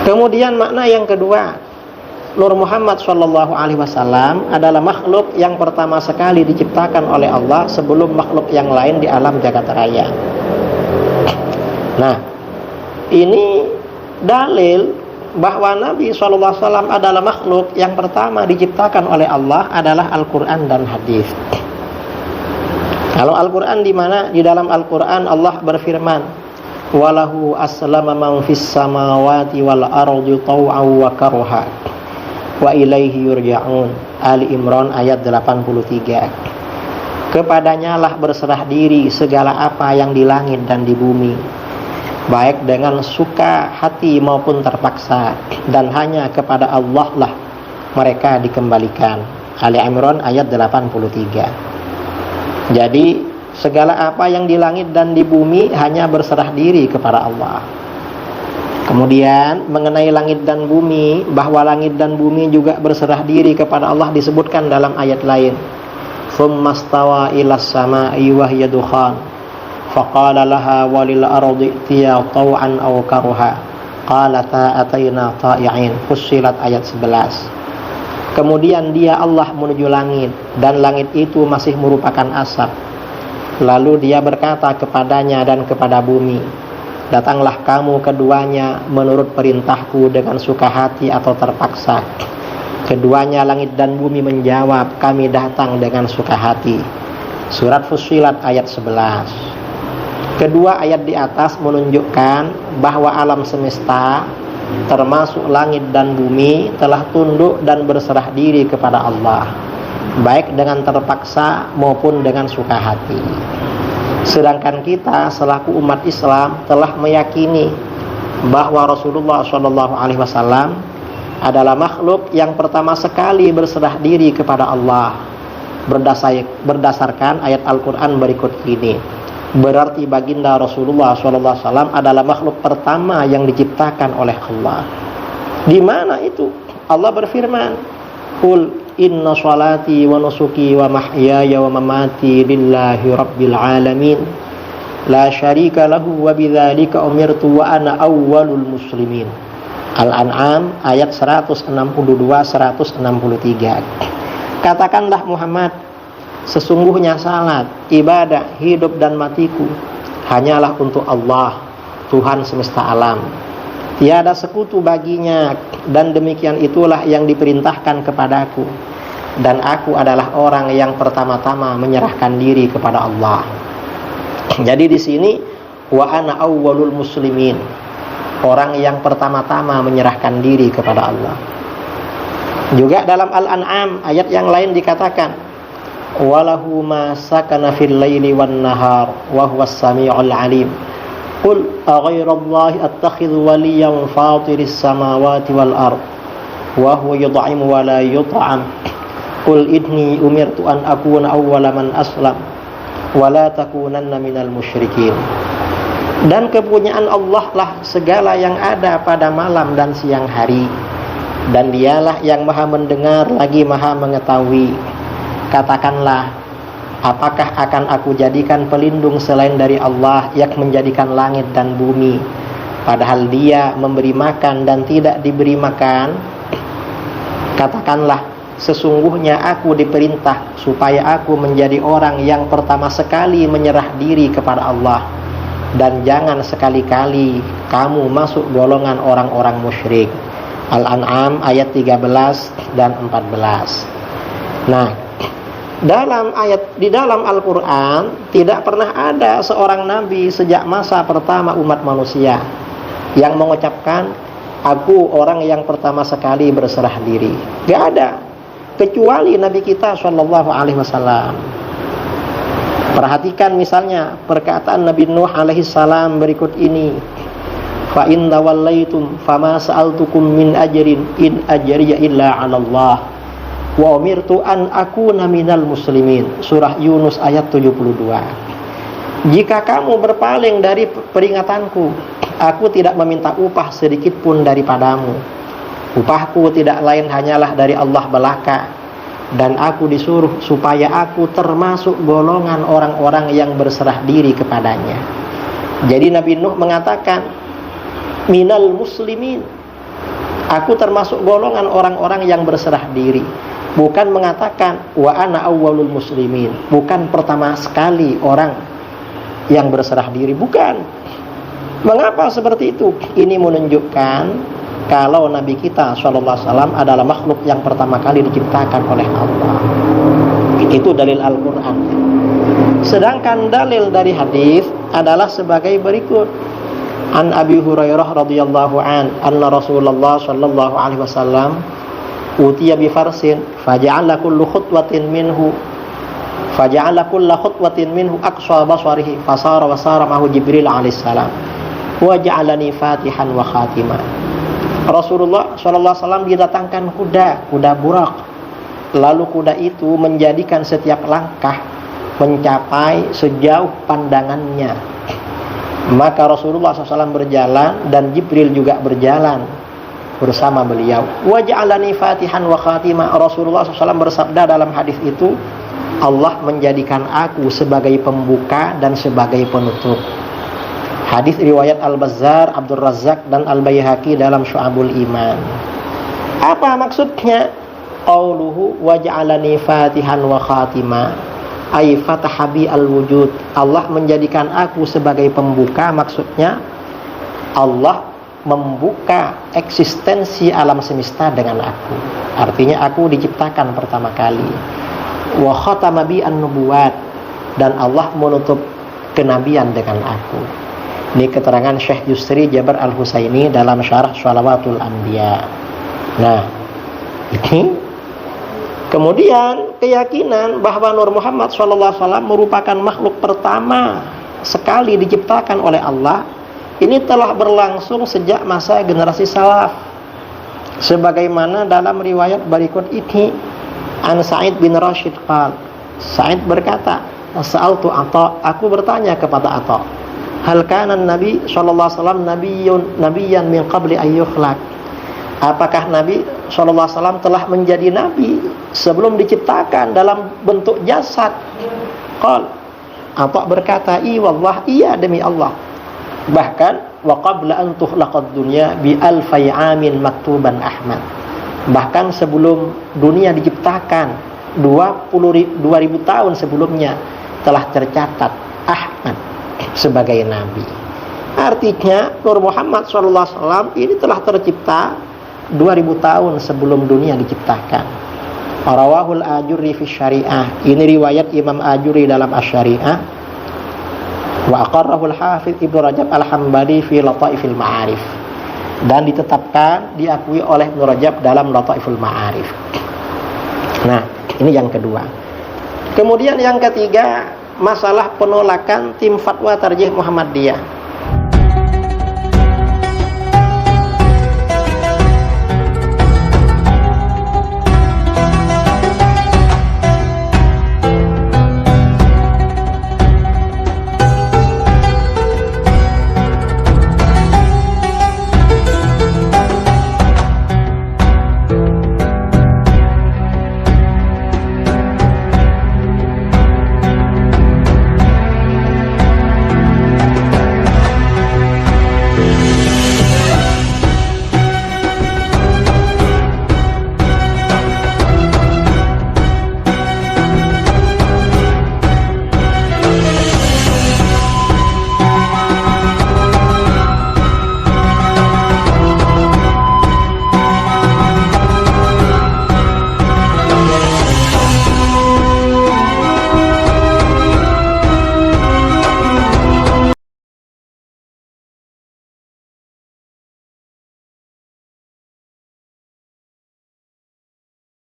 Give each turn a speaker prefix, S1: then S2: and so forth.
S1: Kemudian makna yang kedua, Nur Muhammad SAW adalah makhluk yang pertama sekali diciptakan oleh Allah sebelum makhluk yang lain di alam jagat raya. Nah, ini dalil bahwa Nabi SAW adalah makhluk yang pertama diciptakan oleh Allah adalah Al-Quran dan hadis. Kalau Al-Quran di mana? Di dalam Al-Quran Allah berfirman, walahu aslama man fis samawati wal ardi taw'an wa karha wa ilaihi yurja'un. Ali Imran ayat 83. Kepadanya lah berserah diri segala apa yang di langit dan di bumi, baik dengan suka hati maupun terpaksa, dan hanya kepada Allah lah mereka dikembalikan. Ali Imran ayat 83. Jadi segala apa yang di langit dan di bumi hanya berserah diri kepada Allah. Kemudian mengenai langit dan bumi, bahwa langit dan bumi juga berserah diri kepada Allah disebutkan dalam ayat lain. Tsummastawa ilas sama'i wa hiya dukhan faqala laha walil ardi itiya taw'an aw karha qalata ataina ta'i'in. Fussilat ayat 11. Kemudian dia Allah menuju langit, dan langit itu masih merupakan asap. Lalu dia berkata kepadanya dan kepada bumi, datanglah kamu keduanya menurut perintahku dengan suka hati atau terpaksa. Keduanya langit dan bumi menjawab, kami datang dengan suka hati. Surat Fussilat ayat 11. Kedua ayat di atas menunjukkan bahwa alam semesta termasuk langit dan bumi telah tunduk dan berserah diri kepada Allah, baik dengan terpaksa maupun dengan suka hati. Sedangkan kita selaku umat Islam telah meyakini bahwa Rasulullah SAW adalah makhluk yang pertama sekali berserah diri kepada Allah berdasarkan ayat Al-Quran berikut ini. Berarti baginda Rasulullah SAW adalah makhluk pertama yang diciptakan oleh Allah. Di mana itu? Allah berfirman, Qul inna sholati wa nusuki wa mahyaya wa mamati lillahi rabbil alamin la syarika lahu wa bidzalika umirtu wa ana awwalul muslimin. Al-An'am ayat 162-163. Katakanlah Muhammad, sesungguhnya salat, ibadah, hidup dan matiku hanyalah untuk Allah, Tuhan semesta alam. Tiada sekutu baginya, dan demikian itulah yang diperintahkan kepadaku. Dan aku adalah orang yang pertama-tama menyerahkan diri kepada Allah. Jadi di sini wa ana awwalul muslimin, orang yang pertama-tama menyerahkan diri kepada Allah. Juga dalam Al-An'am ayat yang lain dikatakan, walahu ma sakana fil laili wan nahar wa huwas samiul alim. Qul aghairallahi attakhidhu waliyan fatiris samawati wal ard wa huwa yud'imu wa la yut'am. Qul inni umirtu an akuna awwala man aslam wa la takunanna minal musyrikin. Dan kepunyaan Allah lah segala yang ada pada malam dan siang hari, dan dialah yang maha mendengar lagi maha mengetahui. Katakanlah, apakah akan aku jadikan pelindung selain dari Allah yang menjadikan langit dan bumi, padahal dia memberi makan dan tidak diberi makan? Katakanlah, sesungguhnya aku diperintah supaya aku menjadi orang yang pertama sekali menyerah diri kepada Allah, dan jangan sekali-kali kamu masuk golongan orang-orang musyrik. Al-An'am ayat 13 dan 14. Nah, di dalam Al-Quran tidak pernah ada seorang nabi sejak masa pertama umat manusia yang mengucapkan aku orang yang pertama sekali berserah diri. Gak ada, kecuali Nabi kita SAW. Perhatikan misalnya perkataan Nabi Nuh alaihissalam berikut ini, fa in tawallaitum fama sa'altukum min ajrin in ajriya illa 'ala Allah wa umirtu an akuna minal muslimin. Surah Yunus ayat 72. Jika kamu berpaling dari peringatanku, aku tidak meminta upah sedikit pun daripadamu. Upahku tidak lain hanyalah dari Allah belaka, dan aku disuruh supaya aku termasuk golongan orang-orang yang berserah diri kepadanya. Jadi Nabi Nuh mengatakan minal muslimin, Aku termasuk golongan orang-orang yang berserah diri. Bukan mengatakan wa ana awwalul muslimin, bukan pertama sekali orang yang berserah diri, bukan. Mengapa seperti itu? Ini menunjukkan kalau Nabi kita SAW adalah makhluk yang pertama kali diciptakan oleh Allah. Itu dalil Al-Quran. Sedangkan dalil dari hadis adalah sebagai berikut. An Abi Hurairah radhiyallahu an, anna Rasulullah sallallahu alaihi wasallam utiya bi farsin faja'ala kullu khutwatin minhu aqsa basarihi fasara wa sara ma'hu Jibril alaihi salam wa ja'alani fatihan wa khatimah. Rasulullah sallallahu alaihi wasallam didatangkan kuda burak. Lalu kuda itu menjadikan setiap langkah mencapai sejauh pandangannya. Maka Rasulullah SAW berjalan dan Jibril juga berjalan bersama beliau. Wa ja'alani fatihan wa khatimah. Rasulullah SAW bersabda dalam hadis itu, Allah menjadikan aku sebagai pembuka dan sebagai penutup. Hadis riwayat Al-Bazzar, Abdul Razzaq dan Al-Baihaqi dalam Syu'abul Iman. Apa maksudnya? Qauluhu wa ja'alani fatihan wa khatimah, ay fatahabi al-wujud. Allah menjadikan aku sebagai pembuka, maksudnya Allah membuka eksistensi alam semesta dengan aku. Artinya aku diciptakan pertama kali. Wa khatama bi an-nubuwat, dan Allah menutup kenabian dengan aku. Ini keterangan Syekh Yusri Jabar Al-Husaini dalam syarah Shalawatul Anbiya. Nah, ini kemudian keyakinan bahwa Nur Muhammad SAW merupakan makhluk pertama sekali diciptakan oleh Allah, ini telah berlangsung sejak masa generasi salaf. Sebagaimana dalam riwayat berikut ini, An Sa'id bin Rashid qala, Sa'id berkata, Sa'altu Atha, aku bertanya kepada Atha, hal kana Nabi SAW nabiyyan min qabli an yukhlaq? Apakah Nabi SAW telah menjadi Nabi sebelum diciptakan dalam bentuk jasad? Qal, Atha berkata, wallah, iya demi Allah. Bahkan wa qabla an tukhlaqad dunya bi alfi amin maktuban Ahmad. Bahkan sebelum dunia diciptakan 20.000 tahun sebelumnya telah tercatat Ahmad sebagai Nabi. Artinya Nur Muhammad SAW ini telah tercipta 2000 tahun sebelum dunia diciptakan. Rawahul Ajuri fi Syariah. Ini riwayat Imam Ajuri dalam Asy-Syariah. Wa aqarrahu al-Hafidz Ibnu Rajab Al-Hambali fi Lataifil Ma'arif. Dan ditetapkan, diakui oleh Ibnu Rajab dalam Lataiful Ma'arif. Nah, ini yang kedua. Kemudian yang ketiga, masalah penolakan tim fatwa tarjih Muhammadiyah.